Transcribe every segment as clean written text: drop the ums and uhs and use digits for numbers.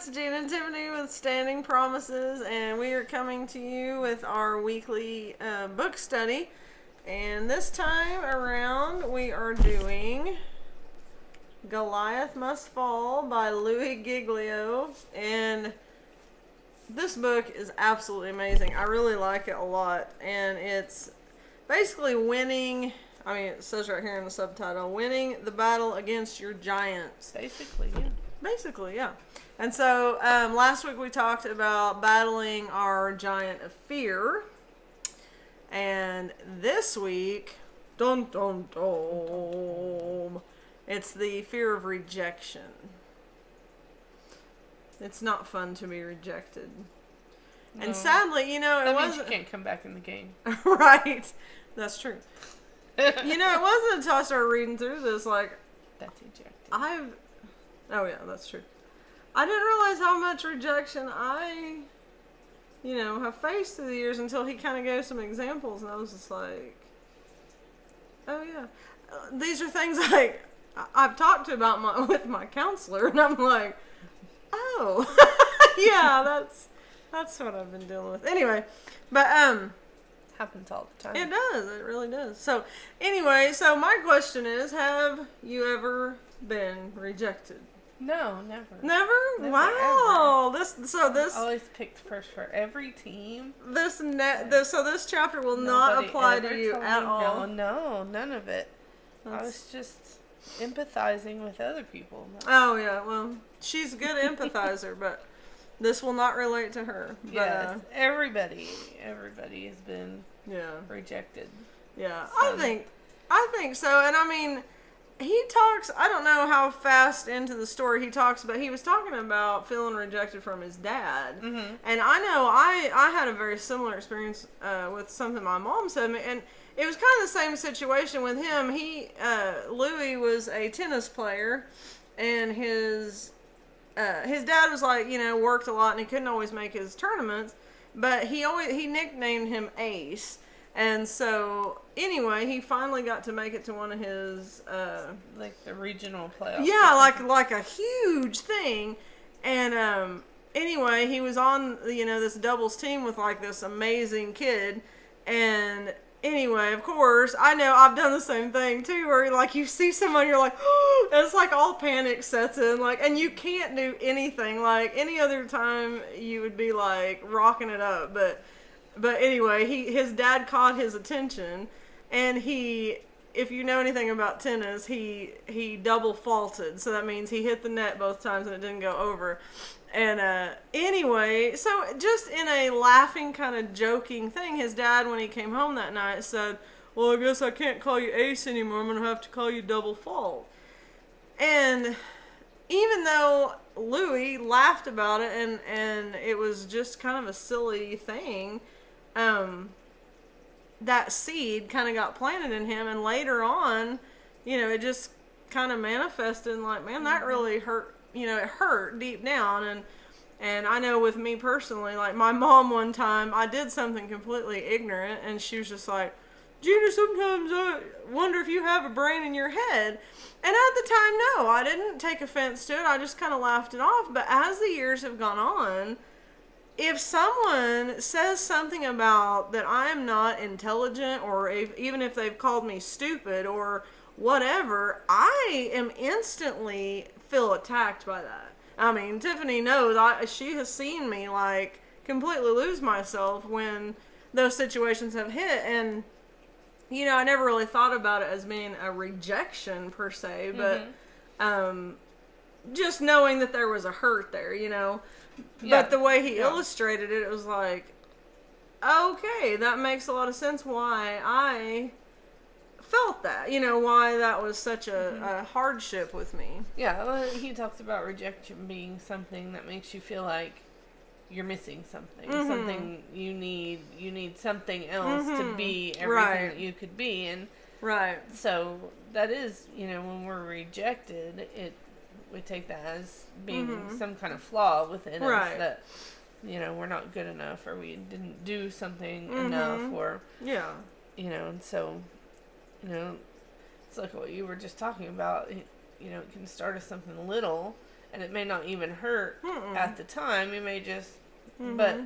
it's Gene and Tiffany with Standing Promises, and we are coming to you with our weekly book study. And this time around, we are doing Goliath Must Fall by Louis Giglio. And this book is absolutely amazing. I really like it a lot. And it's basically winning, I mean, it says right here in the subtitle, winning the battle against your giants. Basically, yeah. And so last week we talked about battling our giant of fear. And this week, dun dun dun, it's the fear of rejection. It's not fun to be rejected. No. And sadly, that means you can't come back in the game. Right. That's true. It wasn't until I started reading through this, that's ejected. Oh yeah, that's true. I didn't realize how much rejection I, have faced through the years until he kind of gave some examples, and I was just like, oh yeah. These are things I've talked to about with my counselor, and I'm like, oh, yeah, that's what I've been dealing with. Anyway, but happens all the time. It does. It really does. So anyway, my question is, have you ever been rejected? No, never. Never? Wow. Ever. This always picked first for every team. This chapter will not apply to you at all. No, none of it. I was just empathizing with other people. Oh yeah, well, she's a good empathizer, but this will not relate to her. But, yes, everybody has been rejected. Yeah, so. I think so, and I mean. He talks, I don't know how fast into the story he talks, but he was talking about feeling rejected from his dad. Mm-hmm. And I know I had a very similar experience with something my mom said to me. And it was kind of the same situation with him. Louis was a tennis player, and his dad was worked a lot, and he couldn't always make his tournaments. But he nicknamed him Ace. And so, anyway, he finally got to make it to one of his... the regional playoffs. Yeah, like a huge thing. And, anyway, he was on, this doubles team with, this amazing kid. And, anyway, of course, I know I've done the same thing, too, where, you see someone, you're like, oh, and it's all panic sets in, and you can't do anything. Any other time, you would be, rocking it up, But anyway, his dad caught his attention, and if you know anything about tennis, he double faulted. So that means he hit the net both times and it didn't go over. And anyway, so just in a laughing kind of joking thing, his dad, when he came home that night, said, well, I guess I can't call you Ace anymore. I'm going to have to call you Double Fault. And even though Louis laughed about it and it was just kind of a silly thing, that seed kind of got planted in him, and later on, it just kind of manifested and man, that really hurt, it hurt deep down. And I know with me personally, my mom one time, I did something completely ignorant, and she was just like, Gina, sometimes I wonder if you have a brain in your head. And at the time, no, I didn't take offense to it. I just kind of laughed it off. But as the years have gone on, if someone says something about that I am not intelligent, or even if they've called me stupid or whatever, I am instantly feel attacked by that. I mean, Tiffany knows, she has seen me completely lose myself when those situations have hit. And, I never really thought about it as being a rejection per se, but just knowing that there was a hurt there, But the way he illustrated it, it was okay, that makes a lot of sense why I felt that, why that was such a hardship with me. Yeah, well, he talks about rejection being something that makes you feel like you're missing something, something you need something else to be everything that you could be. And so that is, when we're rejected, we take that as being some kind of flaw within us, that we're not good enough, or we didn't do something enough, or and so it's like what you were just talking about. It can start as something little, and it may not even hurt at the time. You may just, Mm-hmm. but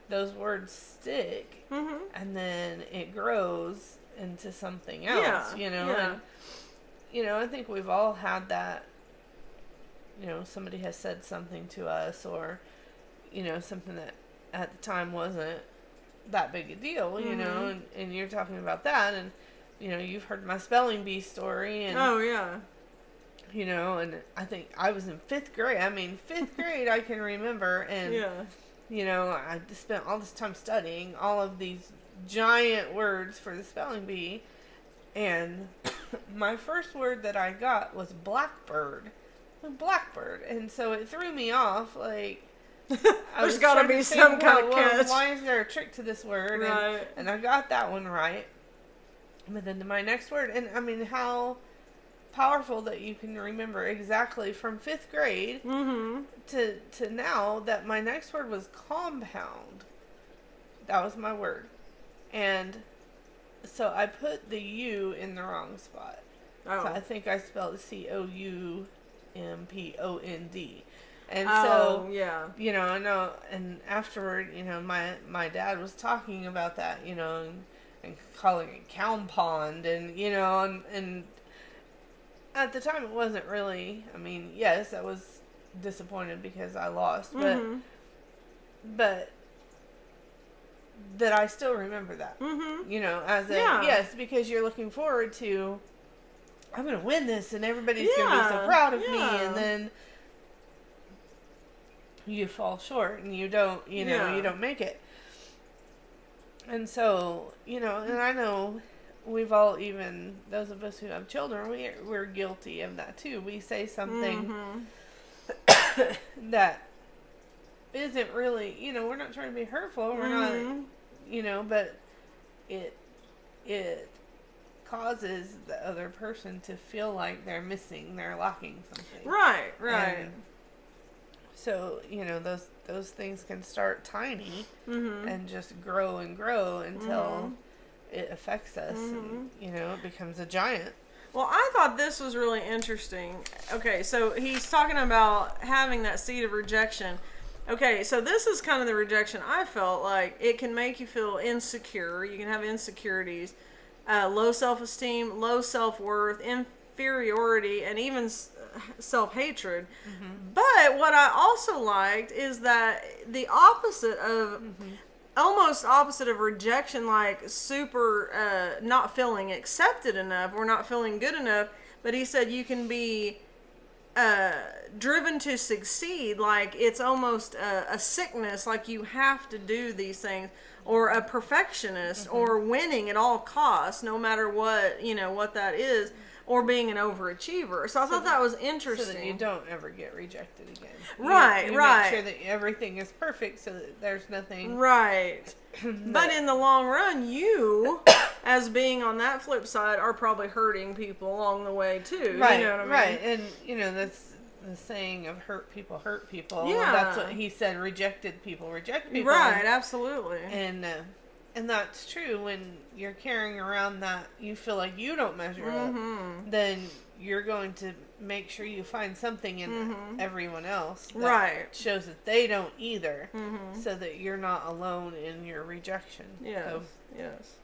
those words stick, Mm-hmm. and then it grows into something else, Yeah. and, I think we've all had that, somebody has said something to us, or, something that at the time wasn't that big a deal, and you're talking about that, and, you've heard my spelling bee story, and, oh, yeah. and I think I was in 5th grade. I mean, 5th grade I can remember, and, I just spent all this time studying all of these giant words for the spelling bee, and my first word that I got was blackbird. Blackbird. And so it threw me off, like, there's got to be some kind of catch. Why is there a trick to this word? Right. And I got that one right. But then to my next word, and I mean, how powerful that you can remember exactly from 5th grade to now that my next word was compound. That was my word. And so I put the U in the wrong spot. Oh. So I think I spelled COUMPOND. And oh, so, yeah. I know, and afterward, my dad was talking about that, and calling it compound, and, and at the time it wasn't really, I mean, yes, I was disappointed because I lost, but that I still remember that, as a, yes, because you're looking forward to, I'm going to win this, and everybody's going to be so proud of me, and then you fall short, and you don't, you don't make it. And so, and I know we've all, even those of us who have children, we're guilty of that too. We say something that isn't really, we're not trying to be hurtful, we're not, but it causes the other person to feel like they're lacking something. Right. And so, those things can start tiny and just grow and grow until it affects us and, it becomes a giant. Well, I thought this was really interesting. Okay, so he's talking about having that seed of rejection. Okay, so this is kind of the rejection I felt like. It can make you feel insecure. You can have insecurities, low self-esteem, low self-worth, inferiority, and even self-hatred. But what I also liked is that the opposite of almost opposite of rejection, like super not feeling accepted enough or not feeling good enough, but he said you can be driven to succeed, like it's almost a sickness, like you have to do these things, or a perfectionist, or winning at all costs, no matter what, what that is, or being an overachiever. So I thought that was interesting. So that you don't ever get rejected again. Right. You make sure that everything is perfect so that there's nothing. Right. But in the long run, you, as being on that flip side, are probably hurting people along the way too. Right. You know what I mean? Right. And, that's the saying of hurt people hurt people. Yeah. That's what he said, rejected people reject people. Right, absolutely. And that's true. When you're carrying around that you feel like you don't measure up, then you're going to make sure you find something in everyone else that shows that they don't either, so that you're not alone in your rejection. Yes. So, yes.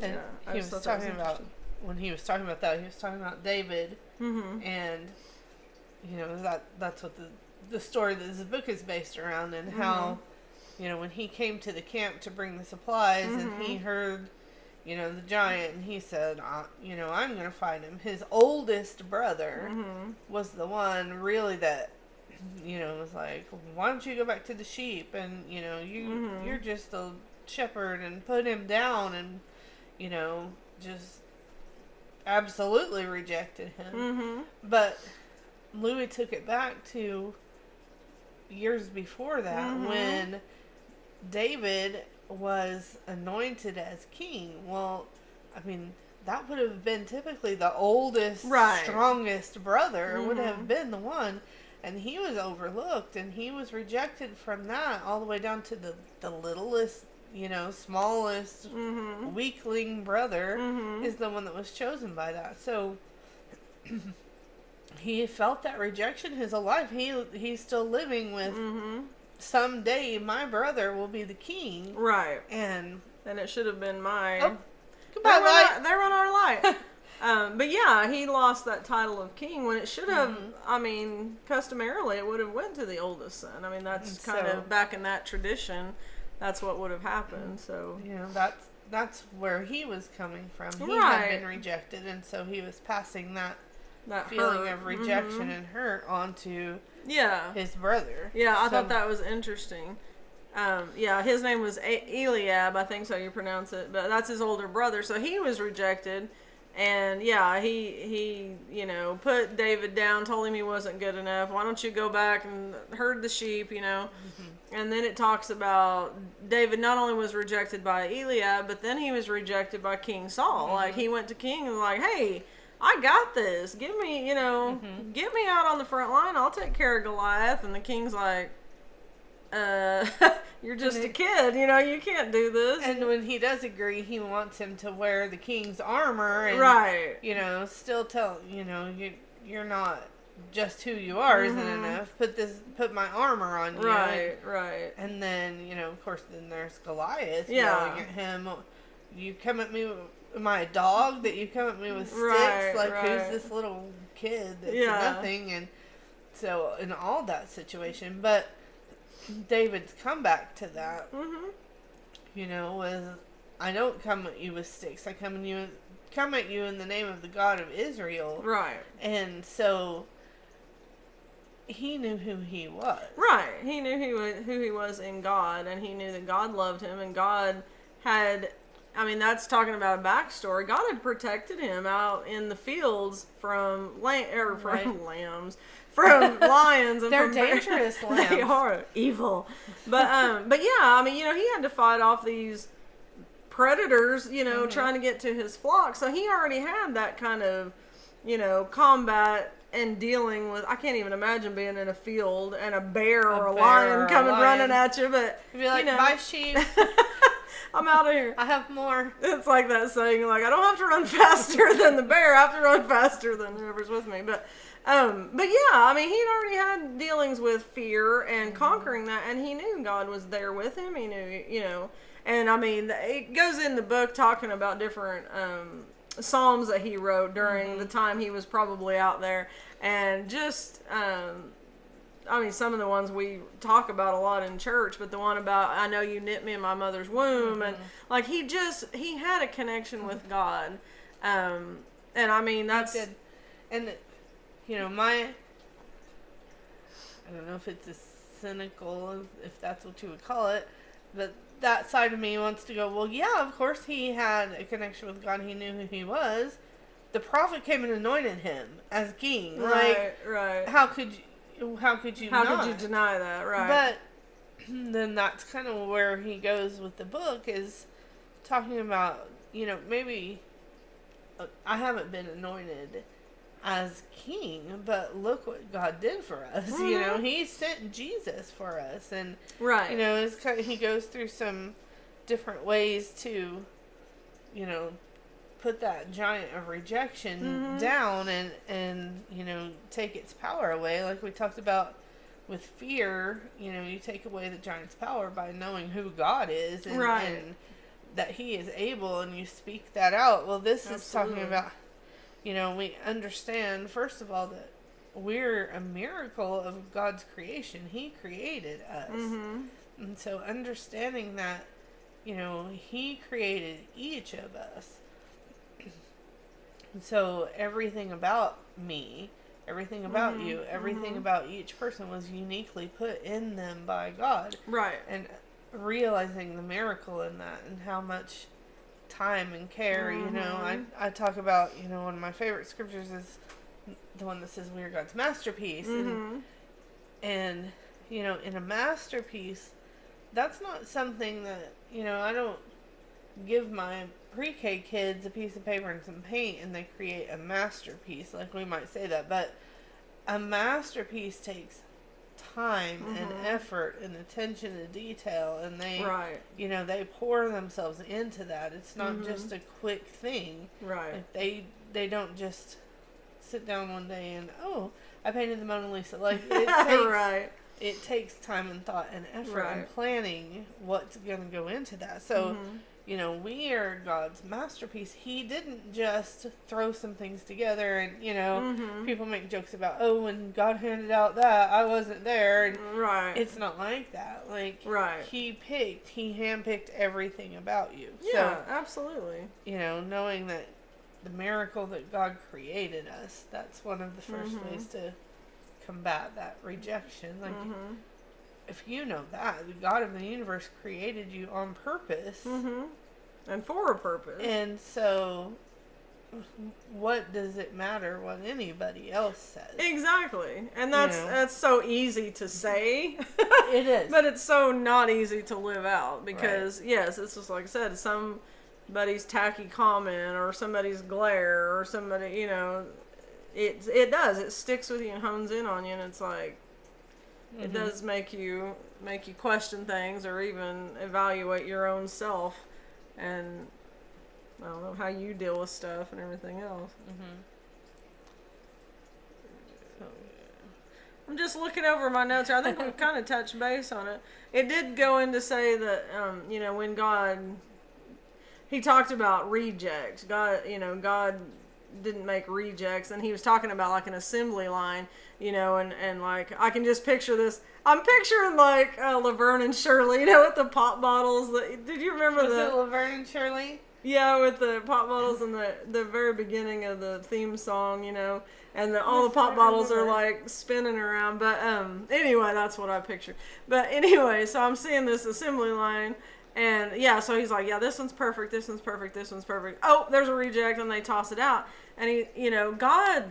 And he was talking about, when he was talking about that, he was talking about David, and that's what the story that this book is based around, and how, when he came to the camp to bring the supplies, and he heard, the giant, and he said, I'm going to fight him. His oldest brother was the one really that, was like, why don't you go back to the sheep, and, you're just a shepherd, and put him down, and, just absolutely rejected him. But Louis took it back to years before that, when David was anointed as king. Well, I mean, that would have been typically the oldest, strongest brother would have been the one, and he was overlooked, and he was rejected from that all the way down to the littlest, smallest weakling brother is the one that was chosen by that. So he felt that rejection his whole life. He's still living with, someday my brother will be the king. Right. And it should have been my... Oh, goodbye, light. They run our light. But yeah, he lost that title of king when it should have, I mean, customarily it would have went to the oldest son. I mean, that's kind of back in that tradition. That's what would have happened. So, that's where he was coming from. He right. had been rejected, and so he was passing that feeling hurt. of rejection and hurt onto his brother. Yeah, I thought that was interesting. His name was Eliab, I think so you pronounce it, but that's his older brother. So he was rejected, and he put David down, told him he wasn't good enough. Why don't you go back and herd the sheep, And then it talks about David not only was rejected by Eliab, but then he was rejected by King Saul. Like, he went to King and was like, hey, I got this. Give me, get me out on the front line. I'll take care of Goliath. And the king's like, you're just a kid, you can't do this. And when he does agree, he wants him to wear the king's armor. And, right. Still tell, you're not just who you are isn't enough. Put my armor on you. Right. And then, of course, then there's Goliath yelling at him. You come at me with, am I a dog that you come at me with sticks? Who's this little kid that's nothing? And so, in all that situation, but David's comeback to that, was, I don't come at you with sticks. I come at you in the name of the God of Israel. Right. And so he knew who he was. Right. He knew who he was in God, and he knew that God loved him, and God had, that's talking about a backstory. God had protected him out in the fields from lambs. From lions and they're from dangerous lambs. They are evil, but he had to fight off these predators, trying to get to his flock. So he already had that kind of, combat and dealing with. I can't even imagine being in a field and a bear or a lion coming running at you. But you'd be like, bye, sheep. I'm out of here. I have more. It's like that saying, like, I don't have to run faster than the bear. I have to run faster than whoever's with me. But he'd already had dealings with fear and conquering that, and he knew God was there with him. He knew, and it goes in the book talking about different psalms that he wrote during the time he was probably out there, and just some of the ones we talk about a lot in church, but the one about, I know you knit me in my mother's womb, and like he had a connection with God, and that's he did. And I don't know if it's as cynical, if that's what you would call it, but that side of me wants to go, well, yeah, of course he had a connection with God. He knew who he was. The prophet came and anointed him as king. Right. How could you deny that? Right. But then that's kind of where he goes with the book, is talking about, maybe I haven't been anointed as king, but look what God did for us. He sent Jesus for us, and he goes through some different ways to put that giant of rejection down and take its power away, like we talked about with fear. You take away the giant's power by knowing who God is, and that he is able, and you speak that out. Well, this is talking about, we understand, first of all, that we're a miracle of God's creation. He created us. And so understanding that, he created each of us. And so everything about me, everything about you, everything about each person was uniquely put in them by God. Right. And realizing the miracle in that, and how much time and care, I talk about, one of my favorite scriptures is the one that says we are God's masterpiece. And in a masterpiece, that's not something that, I don't give my pre-K kids a piece of paper and some paint and they create a masterpiece, like we might say that, but a masterpiece takes time and effort and attention to detail, and they they pour themselves into that. It's not just a quick thing. Right. Like they don't just sit down one day and, oh, I painted the Mona Lisa. Like, it takes time and thought and effort and planning what's going to go into that. So, we are God's masterpiece. He didn't just throw some things together and, people make jokes about, oh, when God handed out that, I wasn't there. And it's not like that. Like, he handpicked everything about you. Yeah, so, absolutely. Knowing that the miracle that God created us, that's one of the first ways to combat that rejection. Like, if you know that, the God of the universe created you on purpose. And for a purpose. And so, what does it matter what anybody else says? Exactly. And that's so easy to say. It is. But it's so not easy to live out. Because, yes, it's just like I said, somebody's tacky comment or somebody's glare or somebody, it does. It sticks with you and hones in on you, and it's like, it does make you question things or even evaluate your own self and, I don't know, how you deal with stuff and everything else. I'm just looking over my notes here. I think we've kind of touched base on it. It did go in to say that, when God, he talked about rejects. God didn't make rejects, and he was talking about like an assembly line, and like I can just picture this. I'm picturing like Laverne and Shirley, with the pop bottles. Did you remember Was it Laverne and Shirley? Yeah, with the pop bottles in the very beginning of the theme song, and all the pop bottles are like spinning around. But anyway, that's what I pictured. But anyway, so I'm seeing this assembly line. And yeah, so he's like, yeah, this one's perfect, this one's perfect, this one's perfect. Oh, there's a reject, and they toss it out. And God,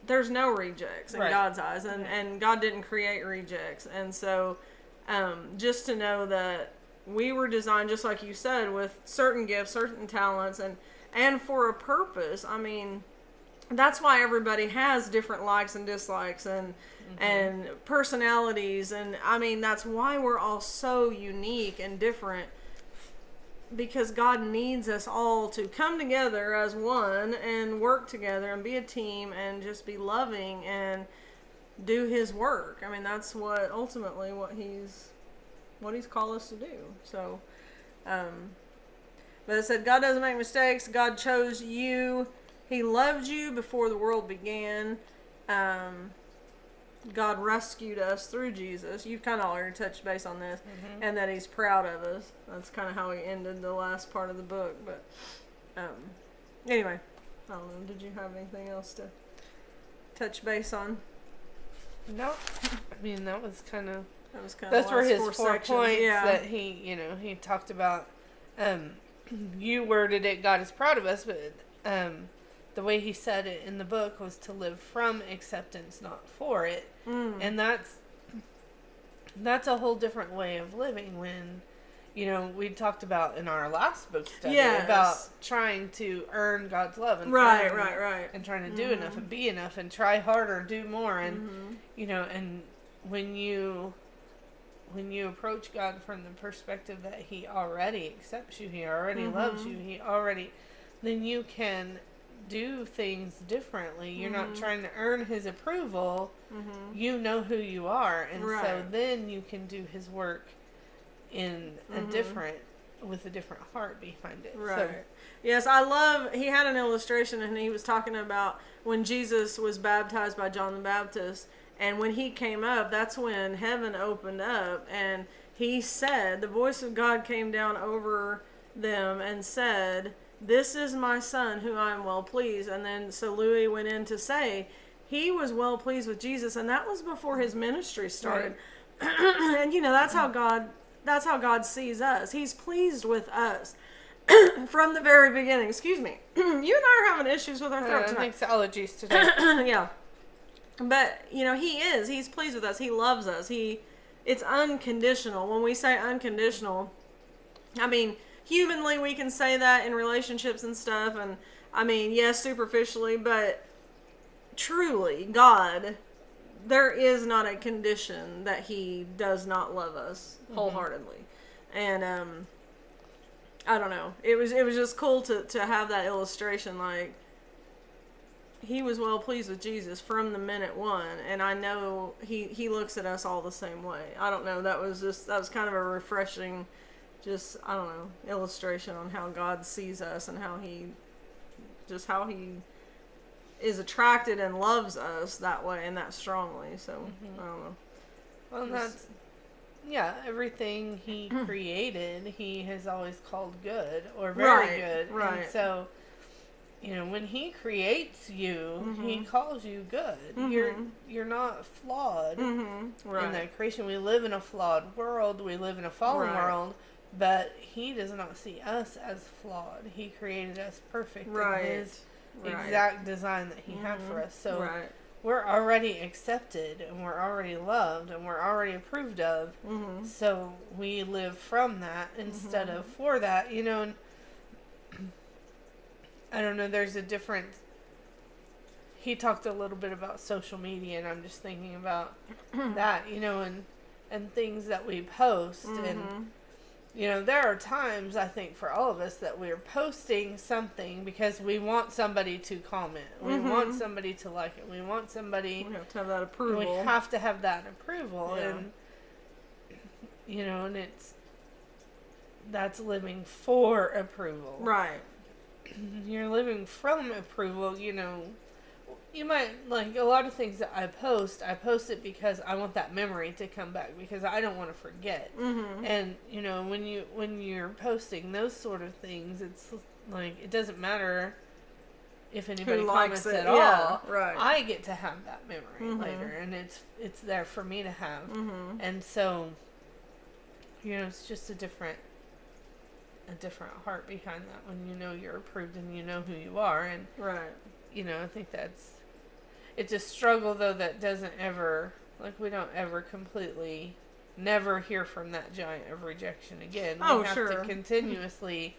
there's no rejects in God's eyes, and God didn't create rejects. And so, just to know that we were designed, just like you said, with certain gifts, certain talents, and for a purpose. I mean, that's why everybody has different likes and dislikes and personalities. And I mean, that's why we're all so unique and different. Because God needs us all to come together as one and work together and be a team and just be loving and do his work. I mean, that's what ultimately what he's called us to do. So, but it said God doesn't make mistakes. God chose you. He loved you before the world began. God rescued us through Jesus. You've kind of already touched base on this, and that he's proud of us. That's kind of how he ended the last part of the book. But anyway, I don't know. Did you have anything else to touch base on? No. I mean, that was kind of that's where his 4 sections. points that he talked about. You worded it, God is proud of us, but the way he said it in the book was to live from acceptance, not for it. And that's a whole different way of living when, we talked about in our last book study about trying to earn God's love and right. and trying to do enough and be enough and try harder, do more. And, and when you approach God from the perspective that he already accepts you, he already loves you, then you can do things differently. You're not trying to earn his approval. You know who you are, and so then you can do his work in with a different heart behind it. Right. So, yes, I love. He had an illustration, and he was talking about when Jesus was baptized by John the Baptist, and when he came up, that's when heaven opened up, and he said, the voice of God came down over them and said, "This is my son who I am well pleased." And then so Louis went in to say he was well pleased with Jesus, and that was before his ministry started. Right. And that's how God sees us. He's pleased with us from the very beginning. Excuse me. You and I are having issues with our throat tonight. I think it's allergies today. Yeah. But he's pleased with us. He loves us. It's unconditional. When we say unconditional, I mean, humanly, we can say that in relationships and stuff, and I mean, yes, superficially, but truly, God, there is not a condition that he does not love us wholeheartedly. And I don't know. It was just cool to have that illustration. Like, he was well pleased with Jesus from the minute one, and I know he looks at us all the same way. I don't know, that was kind of a refreshing, just, I don't know, illustration on how God sees us and how he is attracted and loves us that way and that strongly. So I don't know. Well, that's, yeah, everything he created, he has always called good or very good. Right. And so, when he creates you, he calls you good. You're not flawed in that creation. We live in a flawed world. We live in a fallen world, but he does not see us as flawed. He created us perfect in his exact design that he had for us. So we're already accepted, and we're already loved, and we're already approved of. So we live from that instead of for that, and I don't know, there's a difference. He talked a little bit about social media, and I'm just thinking about that, and things that we post. And, there are times, I think, for all of us that we're posting something because we want somebody to comment. We want somebody to like it. We want somebody... We have to have that approval. We have to have that approval. Yeah. And, and that's living for approval. Right. You're living from approval, You might, like, a lot of things that I post it because I want that memory to come back, because I don't want to forget. And, when you're posting those sort of things, it's like, it doesn't matter if anybody comments at all. Right. I get to have that memory later, and it's there for me to have. And so, it's just a different heart behind that when you're approved and who you are. And I think it's a struggle, though, that doesn't ever, like, we don't ever completely never hear from that giant of rejection again. We have to continuously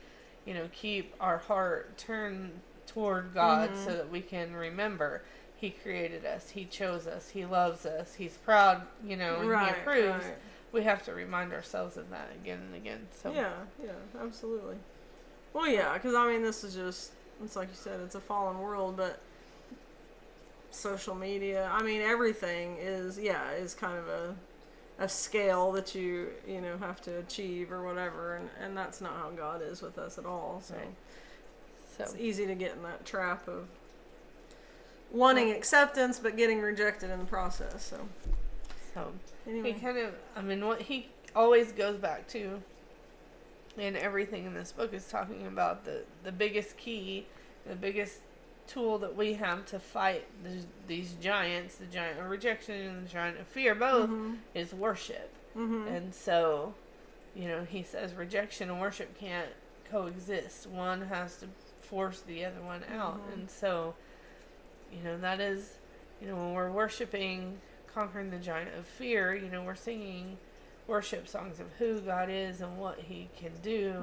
keep our heart turned toward God so that we can remember he created us, he chose us, he loves us, he's proud, and he approves. We have to remind ourselves of that again and again. So yeah, absolutely. Well, yeah, because this is just, it's like you said, it's a fallen world, but social media, everything is kind of a scale that you have to achieve or whatever, and that's not how God is with us at all. So it's easy to get in that trap of wanting acceptance but getting rejected in the process. So anyway. He kind of, what he always goes back to, and everything in this book is talking about the biggest key, the biggest tool that we have to fight these giants, the giant of rejection and the giant of fear, both, is worship. And so, he says rejection and worship can't coexist. One has to force the other one out. And so, that is, when we're worshiping, conquering the giant of fear, we're singing worship songs of who God is and what he can do.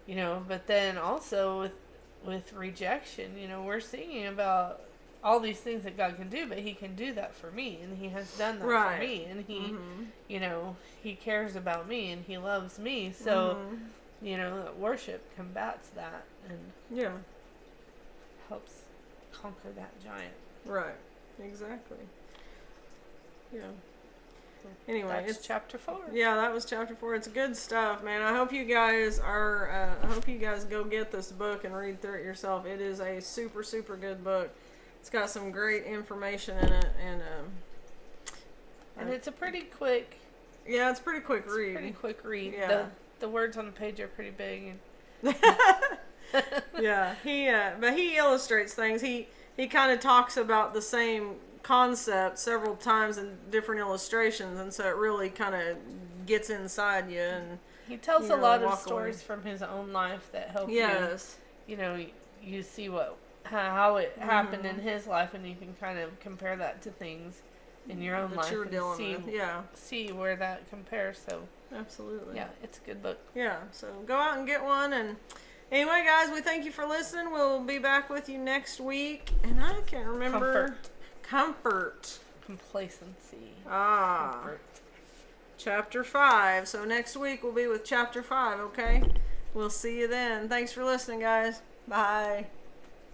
And, but then also with rejection, we're singing about all these things that God can do, but he can do that for me, and he has done that for me, and he, he cares about me, and he loves me. So, worship combats that and helps conquer that giant. Right. Exactly. Yeah. Anyway, it's chapter 4. Yeah, that was chapter 4. It's good stuff, man. I hope you guys go get this book and read through it yourself. It is a super, super good book. It's got some great information in it, and it's a pretty quick. Yeah, it's a pretty quick read. Pretty quick read. Yeah. The words on the page are pretty big. Yeah, but he illustrates things. He kind of talks about the same concept several times in different illustrations, and so it really kind of gets inside you. And he tells a lot of stories from his own life that help you. You see how it happened in his life, and you can kind of compare that to things in your own life and see where that compares. So absolutely, yeah, it's a good book. Yeah, so go out and get one. And anyway, guys, we thank you for listening. We'll be back with you next week, and I can't remember. Comfort. Complacency. Comfort. Chapter 5. So next week we'll be with chapter 5, okay? We'll see you then. Thanks for listening, guys. Bye.